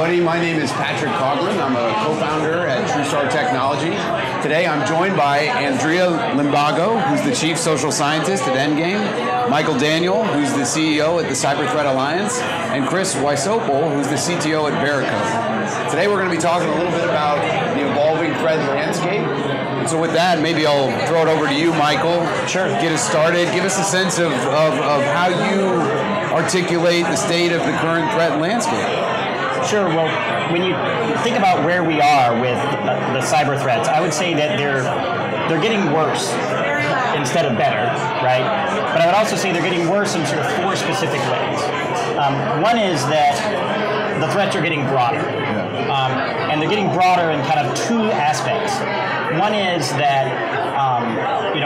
everybody. My name is Patrick Coughlin. I'm a co-founder at TruSTAR Technology. Today I'm joined by Andrea Limbago, who's the Chief Social Scientist at Endgame, Michael Daniel, who's the CEO at the Cyber Threat Alliance, and Chris Wysopal, who's the CTO at Veracode. Today we're going to be talking a little bit about the evolving threat landscape. So with that, maybe I'll throw it over to you, Michael. Sure. Get us started. Give us a sense of how you articulate the state of the current threat landscape. Sure. Well, when you think about where we are with the cyber threats, I would say that they're getting worse instead of better, right? But I would also say they're getting worse in sort of four specific ways. One is that the threats are getting broader, and they're getting broader in kind of two aspects. One is that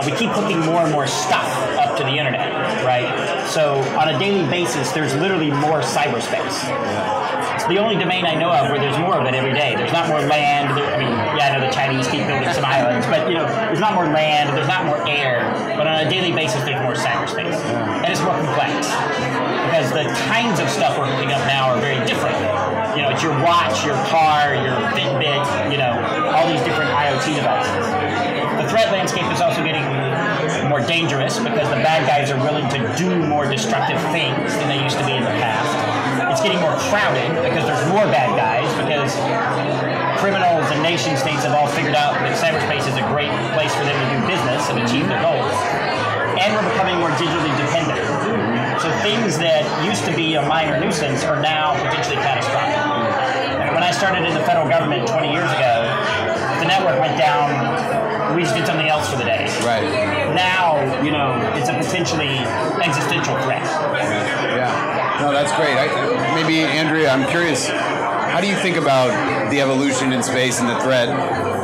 we keep hooking more and more stuff up to the internet, right? So on a daily basis, there's literally more cyberspace. It's the only domain I know of where there's more of it every day. There's not more land. I know the Chinese keep building some islands, but there's not more land. There's not more air. But on a daily basis, there's more cyberspace, and it's more complex because the kinds of stuff we're hooking up now are very different. It's your watch, your car, your Fitbit, all these different IoT devices. The threat landscape is also getting more dangerous because the bad guys are willing to do more destructive things than they used to be in the past. It's getting more crowded because there's more bad guys, because criminals and nation states have all figured out that cyberspace is a great place for them to do business and achieve their goals. And we're becoming more digitally dependent. So things that used to be a minor nuisance are now potentially catastrophic. When I started in the federal government 20 years ago, the network went down, we just did something else for the day. Right. Now, it's a potentially existential threat. Yeah. No, that's great. Maybe, Andrea, I'm curious, how do you think about the evolution in space and the threat,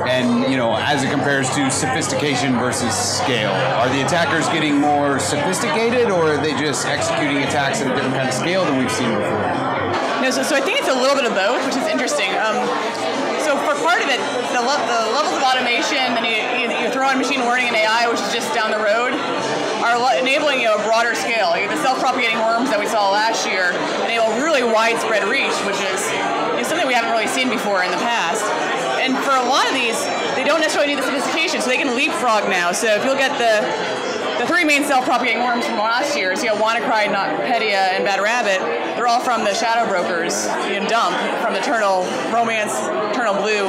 and, as it compares to sophistication versus scale? Are the attackers getting more sophisticated, or are they just executing attacks at a different kind of scale than we've seen before? No, so I think it's a little bit of both, which is interesting. So for part of it, the levels of automation, and you throw in machine learning and AI, which is just down the road, are enabling a broader scale. The self-propagating worms that we saw last year enable really widespread reach, which is something we haven't really seen before in the past. And for a lot of these, they don't necessarily need the sophistication, so they can leapfrog now. So if you'll get the three main self-propagating worms from last year, so WannaCry, NotPetya, and Bad Rabbit, they're all from the Shadow Brokers dump from the Eternal Blue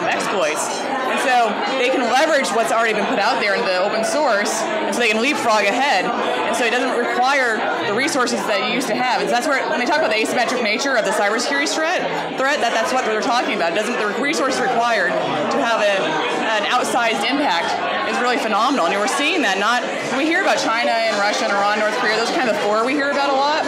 exploits. And so they can leverage what's already been put out there in the open source, and so they can leapfrog ahead. And so it doesn't require the resources that you used to have. And so that's where, when they talk about the asymmetric nature of the cybersecurity threat, that's what they're talking about. The resources required to have an outsized impact is really phenomenal. And we're seeing that. We hear about China and Russia and Iran, North Korea, those are kind of the four we hear about a lot.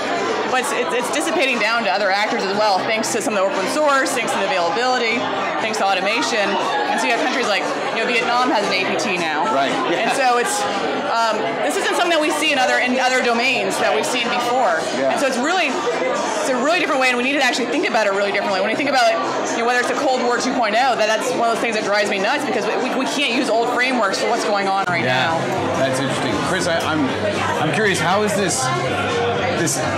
But it's dissipating down to other actors as well, thanks to some of the open source, thanks to the availability, thanks to automation. And so you have countries like, Vietnam has an APT now. Right. Yeah. And so this isn't something that we see in other domains that we've seen before. Yeah. And so it's a really different way, and we need to actually think about it really differently. When you think about whether it's a Cold War 2.0, that's one of those things that drives me nuts, because we can't use old frameworks for what's going on right now. That's interesting. Chris, I'm curious, how is this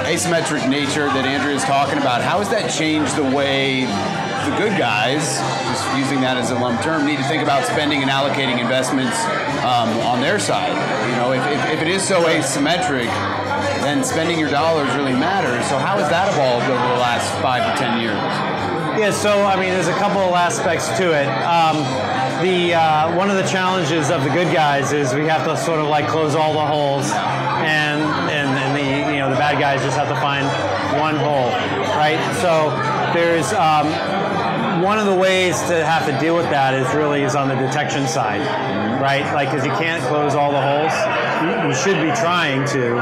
asymmetric nature that Andrea is talking about, how has that changed the way the good guys, just using that as a lump term, need to think about spending and allocating investments on their side? If it is so asymmetric, then spending your dollars really matters. So how has that evolved over the last 5 to 10 years? Yeah, so there's a couple of aspects to it. One of the challenges of the good guys is we have to sort of close all the holes, and the bad guys just have to find one hole, right? So there's one of the ways to have to deal with that is on the detection side, right? Because you can't close all the holes. You should be trying to,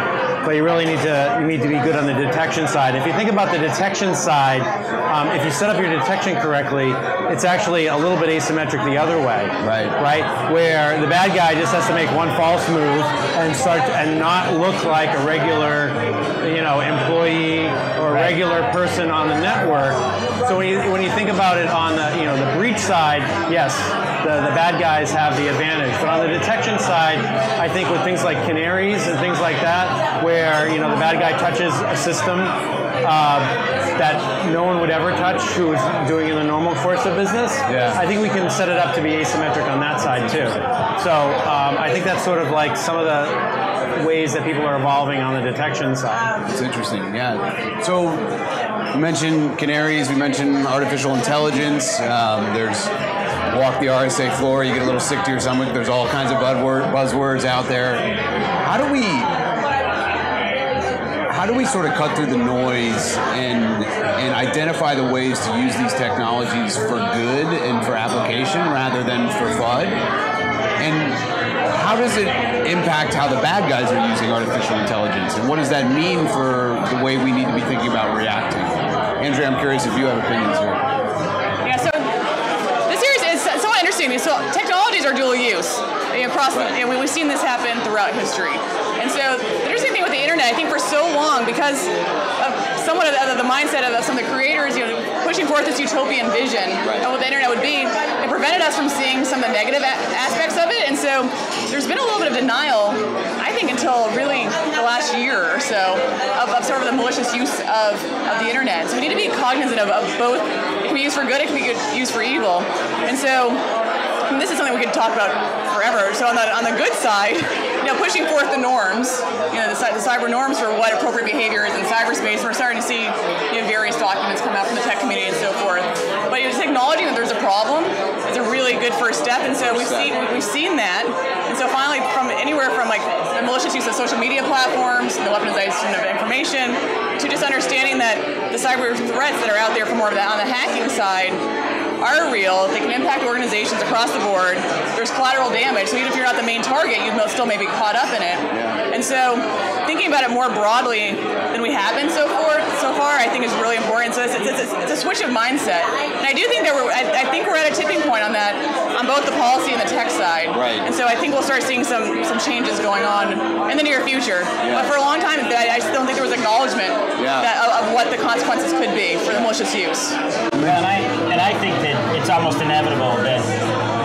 but you really need to be good on the detection side. If you think about the detection side, if you set up your detection correctly, it's actually a little bit asymmetric the other way. Right? Where the bad guy just has to make one false move and not look like a regular, employee or a regular person on the network. So when you think about it on the breach side, yes, the bad guys have the advantage. But on the detection side, I think with things like canaries and things like that, where the bad guy touches a system, that no one would ever touch who was doing in the normal course of business. Yeah. I think we can set it up to be asymmetric on that side too. So I think that's sort of like some of the ways that people are evolving on the detection side. It's interesting, yeah. So we mentioned canaries, we mentioned artificial intelligence. There's walk the RSA floor, you get a little sick to your stomach. There's all kinds of buzzwords out there. How do we sort of cut through the noise and identify the ways to use these technologies for good and for application rather than for FUD? And how does it impact how the bad guys are using artificial intelligence? And what does that mean for the way we need to be thinking about reacting? Andrea, I'm curious if you have opinions here. Yeah, so this series is somewhat interesting. So technologies are dual use. Across, we've seen this happen throughout history. And so the interesting thing with the internet, I think for so long, because of somewhat of the mindset of some of the creators, pushing forth this utopian vision of what the internet would be, it prevented us from seeing some of the negative aspects of it. And so there's been a little bit of denial, I think, until really the last year or so, of sort of the malicious use of the internet. So we need to be cognizant of both. It can be used for good, it can be used for evil. And so this is something we could talk about forever. So on the good side, pushing forth the norms, the cyber norms for what appropriate behavior is in cyberspace. We're starting to see various documents come out from the tech community and so forth. But just acknowledging that there's a problem is a really good first step. And so we've seen that. And so finally, from anywhere from like the malicious use of social media platforms, the weaponization of information, to just understanding that the cyber threats that are out there for more of that on the hacking side are real. They can impact organizations across the board. There's collateral damage, so even if you're not the main target, you still may be caught up in it. Yeah. And so thinking about it more broadly than we have been so far, I think is really important. So it's a switch of mindset. And I do think I think we're at a tipping point on that, on both the policy and the tech side. Right. And so I think we'll start seeing some changes going on in the near future. Yeah. But for a long time, I still don't think there was acknowledgement of what the consequences could be for the malicious use. Well, and I think that it's almost inevitable that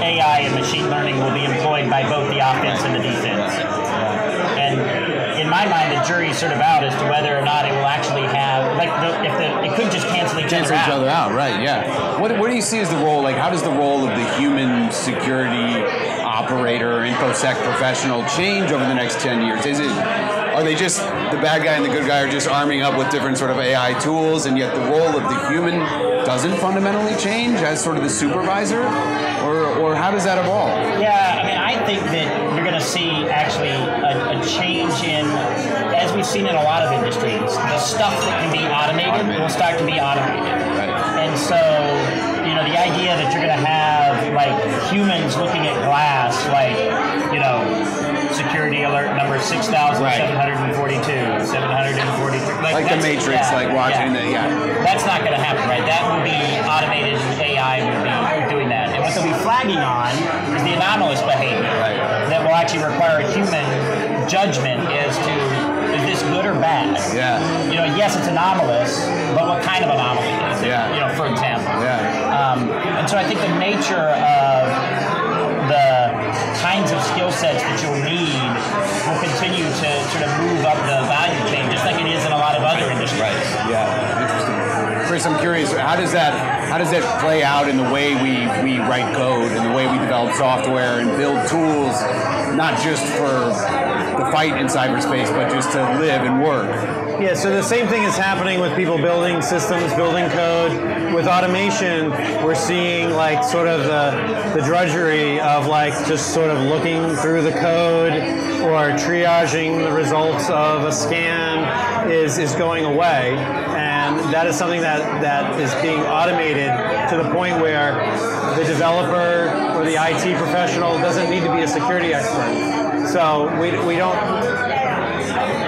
AI and machine learning will be employed by both the offense and the defense. And in my mind, the jury's sort of out as to whether or not it will actually have, it could just cancel each other out. Right, yeah. What do you see as the role, how does the role of the human security operator, InfoSec professional change over the next 10 years? Are they just, the bad guy and the good guy are just arming up with different sort of AI tools, and yet the role of the human doesn't fundamentally change as sort of the supervisor? Or how does that evolve? Yeah, I think that you're going to see actually a change in, as we've seen in a lot of industries, the stuff that can be automated will start to be automated. Right. And so, the idea that you're going to have, humans looking at glass, security alert number 6,742, 743. Like the Matrix, watching That's not going to happen, right? That will be automated, and AI will be doing that. And what they'll be flagging on is the anomalous behavior that will actually require a human judgment as to, is this good or bad? Yeah. Yes, it's anomalous, but what kind of anomaly is it? Yeah. For example. Yeah. And so I think the nature of the kinds of skill sets that you'll need will continue to sort of move up the value chain, just like it is in a lot of other industries. Right. Yeah. Interesting. Chris, I'm curious, how does that play out in the way we write code and the way we develop software and build tools, not just for the fight in cyberspace, but just to live and work? Yeah, so the same thing is happening with people building systems, building code. With automation, we're seeing sort of the drudgery of just sort of looking through the code or triaging the results of a scan is going away. And that is something that is being automated to the point where the developer or the IT professional doesn't need to be a security expert. So we don't.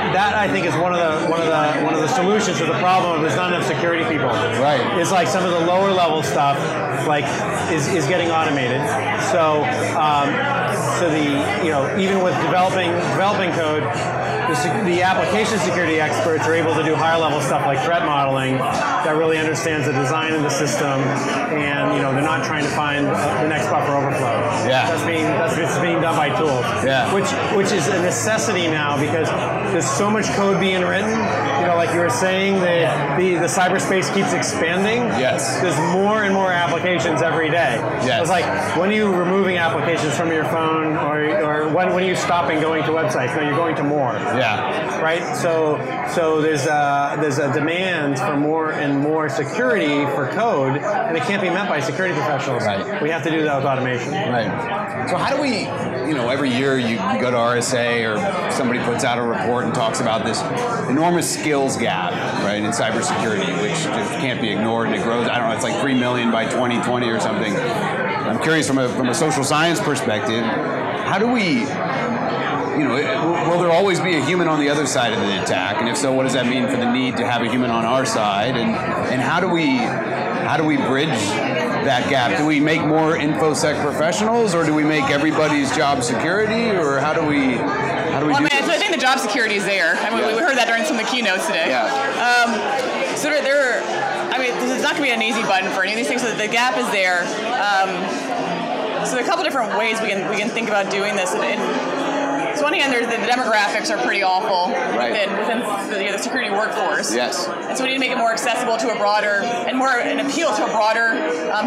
That I think is one of the solutions to the problem of there's not enough security people. Right. It's some of the lower level stuff is getting automated. So even with developing code, the application security experts are able to do higher level stuff like threat modeling that really understands the design of the system, and they're not trying to find the next buffer overflow. Yeah. That's being done by tools. Yeah. Which is a necessity now because there's so much code being written like you were saying, the cyberspace keeps expanding. Yes. There's more and more applications every day. Yes. It's like, when are you removing applications from your phone, or when are you stopping going to websites? No, you're going to more. Yeah. Right? So there's a demand for more and more security for code, and it can't be met by security professionals. Right. We have to do that with automation. Right. So how do we, every year you go to RSA or somebody puts out a report and talks about this enormous skills gap, right, in cybersecurity, which just can't be ignored, and it grows, I don't know, it's like 3 million by 2020 or something. I'm curious from a social science perspective, how do we, will there always be a human on the other side of the attack? And if so, what does that mean for the need to have a human on our side? And how do we bridge that gap? Do we make more InfoSec professionals, or do we make everybody's job security, or how do we do this? So I think the job security is there. We heard that during some of the keynotes today. Yeah. This is not going to be an easy button for any of these things. So the gap is there. So there are a couple different ways we can think about doing this. So on one hand, the demographics are pretty awful within the security workforce. Yes. And so we need to make it more accessible to a broader and more an appeal to a broader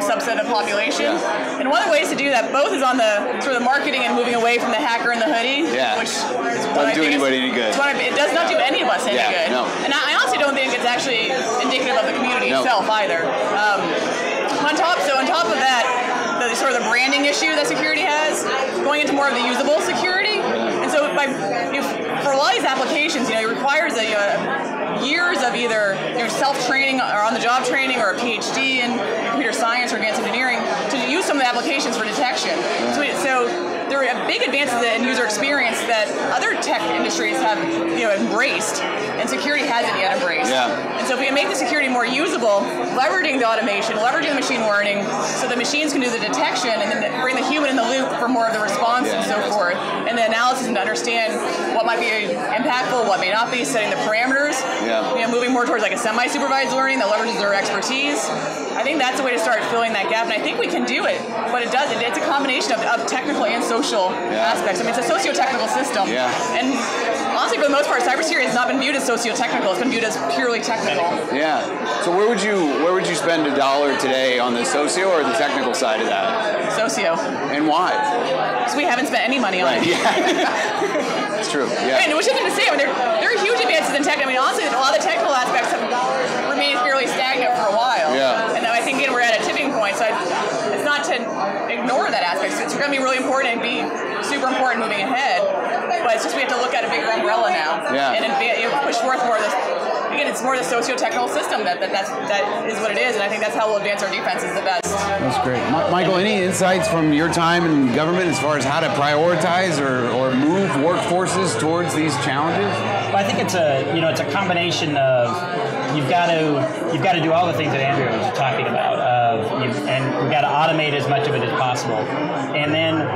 subset of population. Yeah. And one of the ways to do that both is on the sort of the marketing and moving away from the hacker and the hoodie. Yeah. Which doesn't do anybody any good. It does not do any of us any good. No. And I honestly don't think it's actually indicative of the community itself either. On top of that, the sort of the branding issue that security has, going into more of the usable security. And so for a lot of these applications, it requires years of either self-training or on-the-job training or a PhD in computer science or advanced engineering to use some of the applications for detection. So there are big advances in user experience that other tech industries have embraced, and security hasn't yet embraced. Yeah. And so if we can make the security more usable, leveraging the automation, leveraging the machine learning, so the machines can do the detection and then bring the human in the loop for more of the response and so forth, and the analysis and to understand what might be impactful, what may not be, setting the parameters, moving more towards like a semi-supervised learning that leverages their expertise. I think that's a way to start filling that gap, and I think we can do it, but it's a combination of technical and social aspects. It's a socio-technical system. Yeah. And honestly, for the most part, cybersecurity has not been viewed as socio-technical. It's been viewed as purely technical. Yeah. So where would you spend $1 today, on the socio or the technical side of that? Socio. And why? Because we haven't spent any money on it. Yeah. It's true. Yeah. And which isn't to say, there are huge advances in tech. Honestly, a lot of the technical aspects have remained fairly stagnant for a while. Yeah. And I think we're at a tipping point. So it's not to ignore that aspect. It's going to be really important and be super important moving ahead. But it's just we have to look at a bigger umbrella now. Yeah. And push forth more of this. Again, it's more the socio-technical system that is what it is, and I think that's how we'll advance our defenses the best. That's great. Michael, any insights from your time in government as far as how to prioritize or move workforces towards these challenges? Well, I think it's a combination of you've got to do all the things that Andrea was talking about, and we've got to automate as much of it as possible, and then.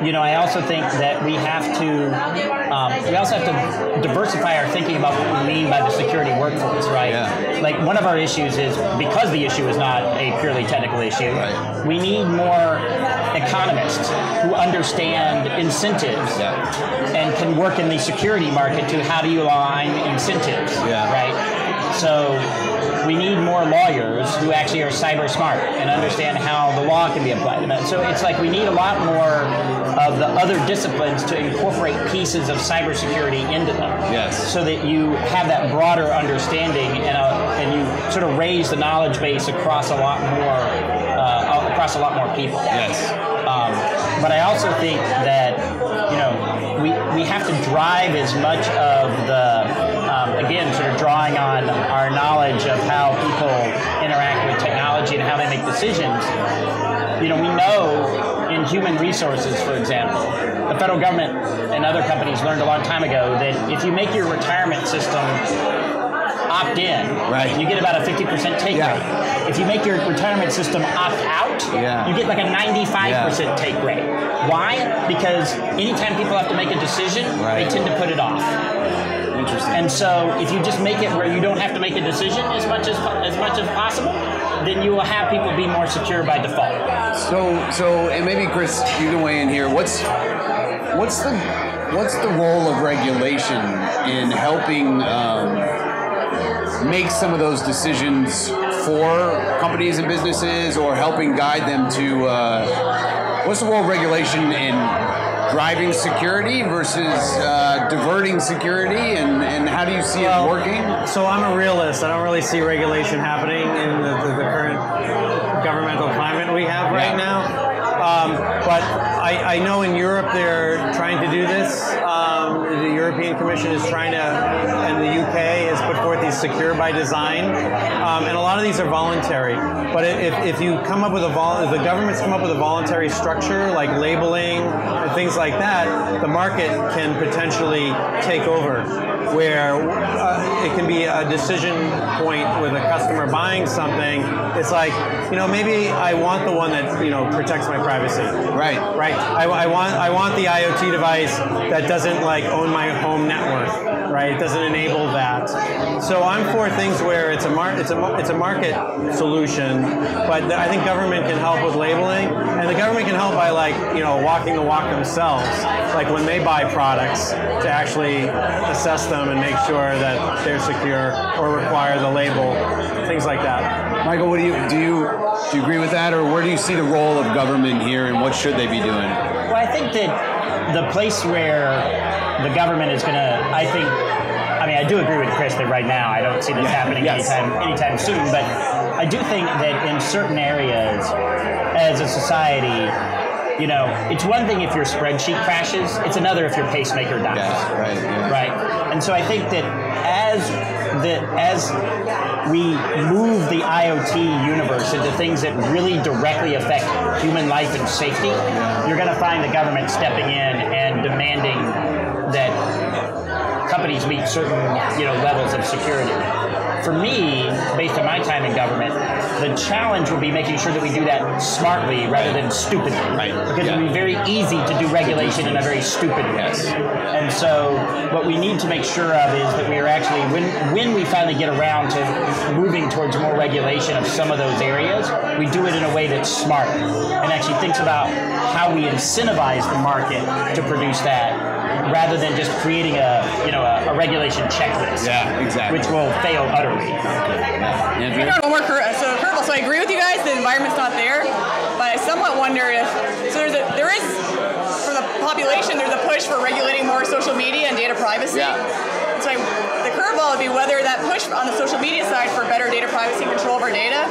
I also think that we also have to diversify our thinking about what we mean by the security workforce, right? Yeah. Like one of our issues is, because the issue is not a purely technical issue, we need more economists who understand incentives and can work in the security market to how do you align incentives, right? So we need more lawyers who actually are cyber smart and understand how the law can be applied to that. So it's like we need a lot more of the other disciplines to incorporate pieces of cybersecurity into them. Yes. So that you have that broader understanding and you sort of raise the knowledge base across a lot more people. Yes. But I also think that we have to drive as much of the again, sort of drawing on our knowledge of how people interact with technology and how they make decisions. We know in human resources, for example, the federal government and other companies learned a long time ago that if you make your retirement system opt-in, you get about a 50% take rate. If you make your retirement system opt-out, you get like a 95% take rate. Why? Because anytime people have to make a decision, they tend to put it off. Interesting. And so if you just make it where you don't have to make a decision as much as possible, then you will have people be more secure by default. So and maybe Chris, you can weigh in here. What's the role of regulation in helping make some of those decisions for companies and businesses, or helping guide them to what's the role of regulation in driving security versus diverting security, and how do you see it working? So I'm a realist. I don't really see regulation happening in the current governmental climate we have right now. But I know in Europe they're trying to do this. The European Commission is trying to, and the UK has put forth these secure by design, and a lot of these are voluntary. But if you come up with if the government's come up with a voluntary structure like labeling and things like that, the market can potentially take over, where it can be a decision point with a customer buying something. It's like, maybe I want the one that protects my privacy. Right. I want the IoT device that doesn't own my home network. Right. It doesn't enable that. So I'm for things where it's a market solution, but I think government can help with labeling, and the government can help by walking the walk themselves, like when they buy products, to actually assess them and make sure that they're secure or require the label, things like that. Michael, what do you agree with that, or where do you see the role of government here, and what should they be doing? Well, I think that the place where the government is going to, I do agree with Chris that right now I don't see this happening anytime soon, but I do think that in certain areas, as a society, it's one thing if your spreadsheet crashes, it's another if your pacemaker dies. Yes, right. Yeah. Right. And so I think that as we move the IoT universe into things that really directly affect human life and safety, you're going to find the government stepping in and demanding that companies meet certain levels of security. For me, based on my time in government, the challenge will be making sure that we do that smartly rather than stupidly. Right. Because it would be very easy to do regulation in a very stupid way. Yes. And so what we need to make sure of is that we are actually, when we finally get around to moving towards more regulation of some of those areas, we do it in a way that's smart and actually thinks about how we incentivize the market to produce that, rather than just creating a regulation checklist. Yeah, exactly. Which will fail utterly. Andrea? So I agree with you guys, the environment's not there, but I somewhat wonder if, for the population, there's a push for regulating more social media and data privacy. Yeah. So the curveball would be whether that push on the social media side for better data privacy and control of our data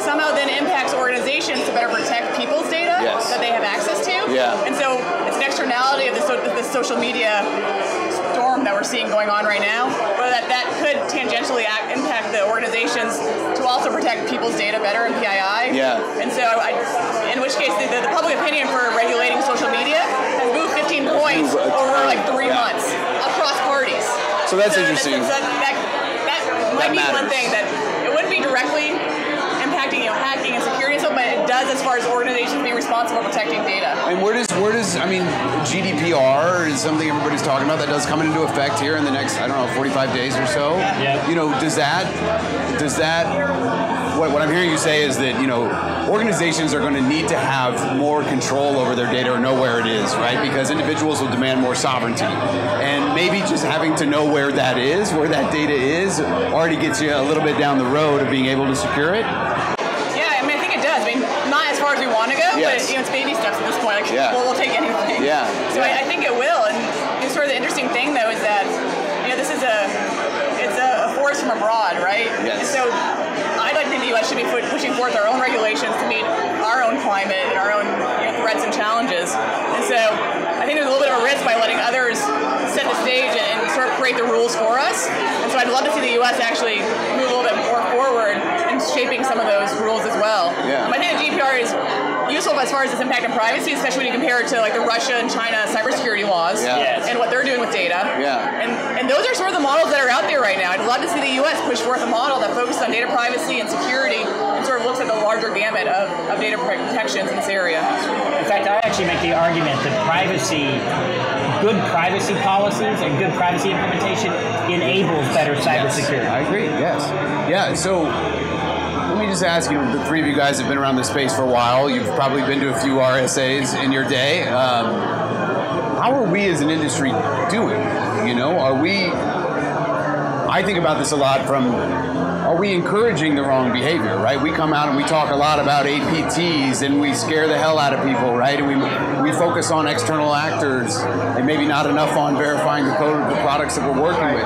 somehow then impacts organizations to better protect people's data that they have access to. Yeah. And so it's an externality of this social media storm that we're seeing going on right now, but that could tangentially impact the organizations to also protect people's data better in PII. Yeah. And so, in which case, the public opinion for regulating social media has moved 15 points over 3 months across parties. So that's interesting. That might be one thing that it wouldn't be directly impacting hacking and security and stuff, but it does as far as organizations being responsible for protecting data. And where does GDPR is something everybody's talking about that does come into effect here in the next 45 days or so. Yeah. Does that what I'm hearing you say is that organizations are going to need to have more control over their data or know where it is, right? Because individuals will demand more sovereignty, and maybe just having to know where that data is, already gets you a little bit down the road of being able to secure it. Yeah, I think it does. Not as far as we want to go, but it's baby steps at this point. We'll take anything. Yeah. So I think it will. And sort of the interesting thing though is that this is a force from abroad, right? Yes. And so I'd like to think the U.S. should be pushing forth our own regulations to meet our own climate and our own threats and challenges. And so I think there's a little bit of a risk by letting others set the stage and sort of create the rules for us. And so I'd love to see the U.S. actually move a little bit more forward in shaping some of those rules as well. Yeah. I think the GDPR is useful as far as its impact on privacy, especially when you compare it to the Russia and China cybersecurity laws and what they're doing with data. Yeah. And those are sort of the models that are out there right now. I'd love to see the U.S. push forth a model that focuses on data privacy and security and sort of looks at the larger gamut of data protections in this area. In fact, I actually make the argument that good privacy policies and good privacy implementation enables better cybersecurity. Yes, I agree, yes. Yeah, so let me just ask you, the three of you guys have been around this space for a while. You've probably been to a few RSAs in your day. How are we as an industry doing? Are we... I I think about this a lot from, are we encouraging the wrong behavior, right? We come out and we talk a lot about APTs and we scare the hell out of people, right? And we focus on external actors and maybe not enough on verifying the code of the products that we're working with.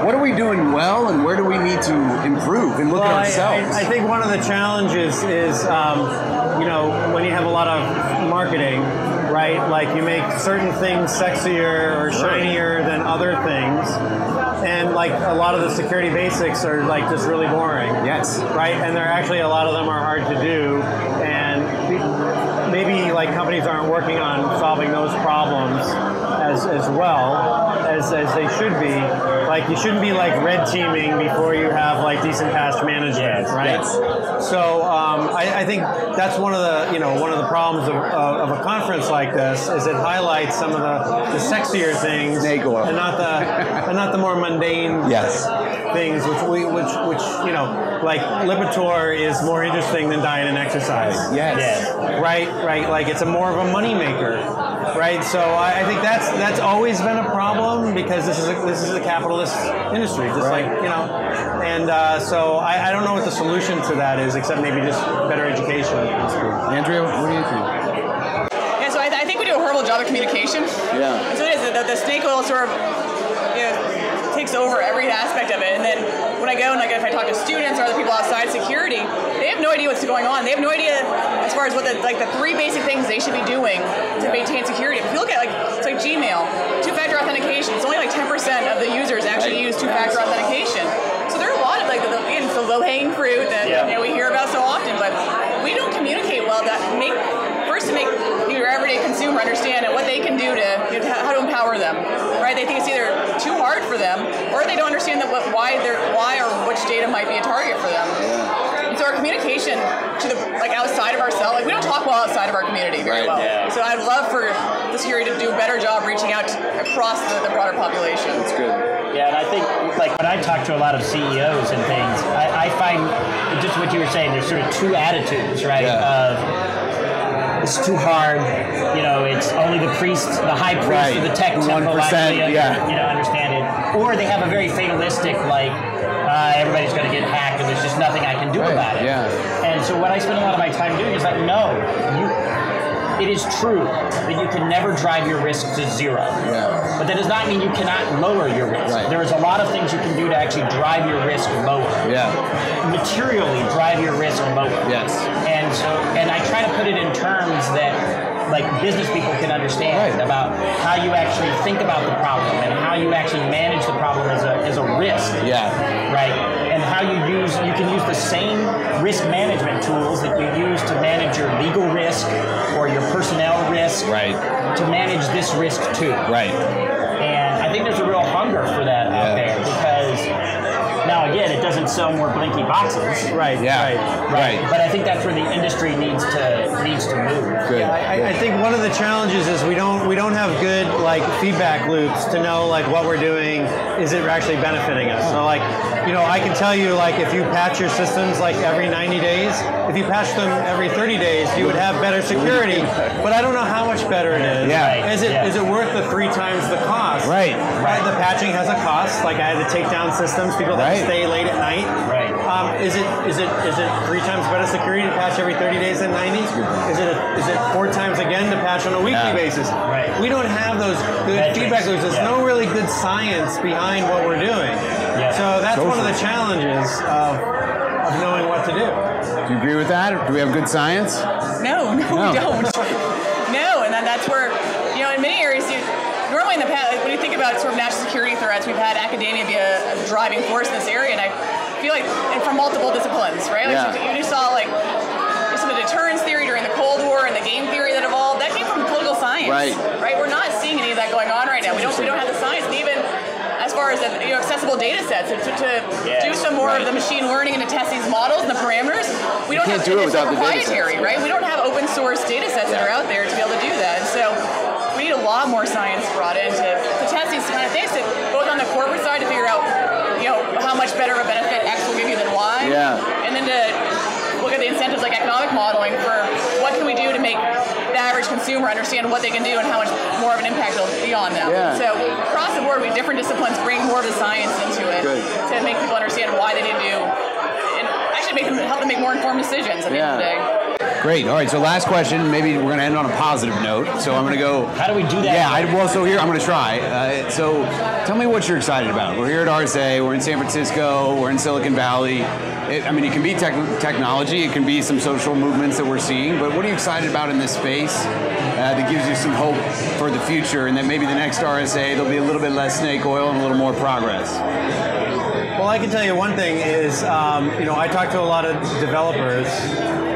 What are we doing well, and where do we need to improve and look at ourselves? I think one of the challenges is, when you have a lot of marketing, right? Like you make certain things sexier or shinier than other things, and like a lot of the security basics are like just really boring. Yes. Right, and they're actually a lot of them are hard to do, and maybe like companies aren't working on solving those problems as well as they should be. Like you shouldn't be like red teaming before you have like decent patch management, right? Yes. So I think that's one of the problems of a conference like this is it highlights some of the sexier things and not the more mundane things, which like Lipitor is more interesting than diet and exercise. Yes. Right. Like it's more of a money maker, right? So I think that's always been a problem because this is a capitalist industry, just and so I don't know what the solution to that is, except maybe just better education. Andrea, what do you think? Yeah, so I think we do a horrible job of communication. Yeah. And so it is the snake oil sort of takes over every aspect of it, and then when I go and if I talk to students or other people outside security, they have no idea what's going on. They have no idea as far as what the 3 basic things they should be doing to maintain security. If you look at it's like Gmail, 2-factor authentication. It's only like 10% of the users actually use 2-factor authentication. So there are a lot of the low-hanging fruit that we hear about so often, but we don't communicate well. To make your everyday consumer understand what they can do to how to empower them. Right? They think it's either too hard for them, or they don't understand why or which data might be a target for them. Yeah. And so our communication to the outside of ourselves, we don't talk well outside of our community very well. Yeah. So I'd love for the security to do a better job reaching out across the broader population. That's good. Yeah, and I think when I talk to a lot of CEOs and things, I find just what you were saying. There's sort of 2 attitudes, right? It's too hard. It's only the high priest of the tech temple actually understand it. Or they have a very fatalistic, everybody's going to get hacked and there's just nothing I can do about it. Yeah. And so what I spend a lot of my time doing is it is true that you can never drive your risk to 0. Yeah. But that does not mean you cannot lower your risk. Right. There's a lot of things you can do to actually drive your risk lower. Yeah. Materially drive your risk lower. Yes. And I try to put it in terms that business people can understand about how you actually think about the problem and how you actually manage the problem as a risk. Yeah. Right? And how you can use the same risk management tools that you use to manage your legal risk or your personnel risk to manage this risk too. Right. And I think there's a real hunger for that out there because now again, it doesn't sell more blinky boxes. Right. But I think that's where the industry needs to move. Good. Yeah, I think one of the challenges is we don't have good feedback loops to know what we're doing, is it actually benefiting us? So I can tell you if you patch your systems every 90 days, if you patch them every 30 days, you would have better security. But I don't know how much better it is. Yeah. Is it worth the 3 times the cost? Right. The patching has a cost. I had to take down systems. People have to stay late at night. Right. Is it 3 times better security to patch every 30 days than 90? Is it 4 times again to patch on a weekly basis? Right. We don't have those good feedback loops. There's no really good science behind what we're doing. Yeah. So that's one of the challenges of knowing what to do. Do you agree with that? Do we have good science? No, we don't. No, and that's where, in many areas, normally in the past, when you think about sort of national security threats, we've had academia be a driving force in this area, and I feel and from multiple disciplines, right? You saw some of the deterrence theory during the Cold War and the game theory that evolved. That came from political science, right? We're not seeing any of that going on right now. We don't have the science, and even as far as accessible data sets to do some more of the machine learning and to test these models and the parameters. We don't have do it without the proprietary, right? We don't have open source data sets that are out there to be able to do that. And so we need a lot more science brought in to test these kind of things, both on the corporate side to figure out how much better of a benefit X will give you than Y, and then to look at the incentives like economic modeling for what can we do to make the average consumer understand what they can do and how much more of an impact it'll be on them. Yeah. So across the board, we different disciplines bring more of the science into it to make people understand why they need to do, and actually help them make more informed decisions at the end of the day. Great. All right. So last question. Maybe we're going to end on a positive note. So I'm going to go. How do we do that? Yeah. So here I'm going to try. So tell me what you're excited about. We're here at RSA. We're in San Francisco. We're in Silicon Valley. It can be technology. It can be some social movements that we're seeing. But what are you excited about in this space that gives you some hope for the future, and that maybe the next RSA there'll be a little bit less snake oil and a little more progress? Well, I can tell you one thing is, I talk to a lot of developers,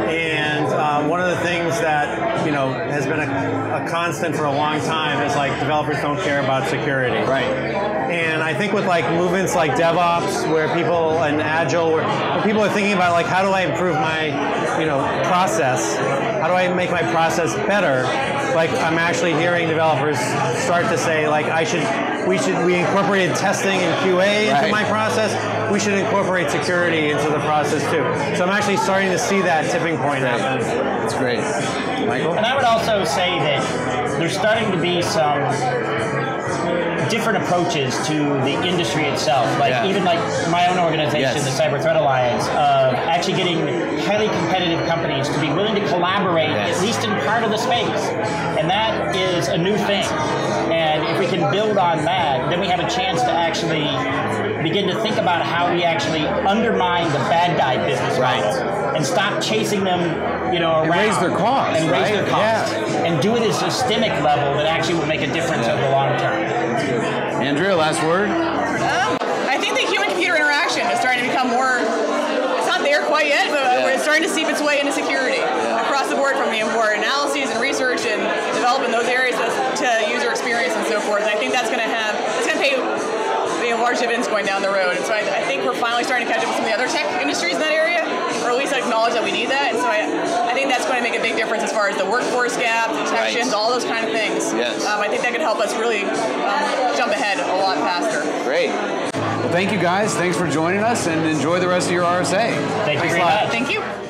and one of the things that has been a constant for a long time is like developers don't care about security. Right. And I think with like movements like DevOps, where people and Agile, where people are thinking about like how do I improve my process, how do I make my process better? Like I'm actually hearing developers start to say like we incorporated testing and QA into my process. We should incorporate security into the process too. So I'm actually starting to see that tipping point happen. That's great. Michael? And I would also say that there's starting to be some different approaches to the industry itself. Even like my own organization, the Cyber Threat Alliance, actually getting highly competitive companies to be willing to collaborate, at least in part of the space. And that is a new thing. And if we can build on that, then we have a chance to actually begin to think about how we actually undermine the bad guy business model and stop chasing them, around. And raise their costs. And raise their costs. And do it at a systemic level that actually will make a difference over the long term. Andrea, last word? I think the human-computer interaction is starting to become more, it's not there quite yet, but it's starting to seep its way into security across the board, from the more analyses and research and development in those areas to user experience and so forth. And I think it's going to pay large dividends going down the road. And so I think we're finally starting to catch up with some of the other tech industries in that area, or at least acknowledge that we need that. And so I think that's going to make a big difference as far as the workforce gap, detections, all those kind of things. Yes. I think that could help us really jump ahead a lot faster. Great. Well, thank you guys. Thanks for joining us, and enjoy the rest of your RSA. Thank you very much. Thank you.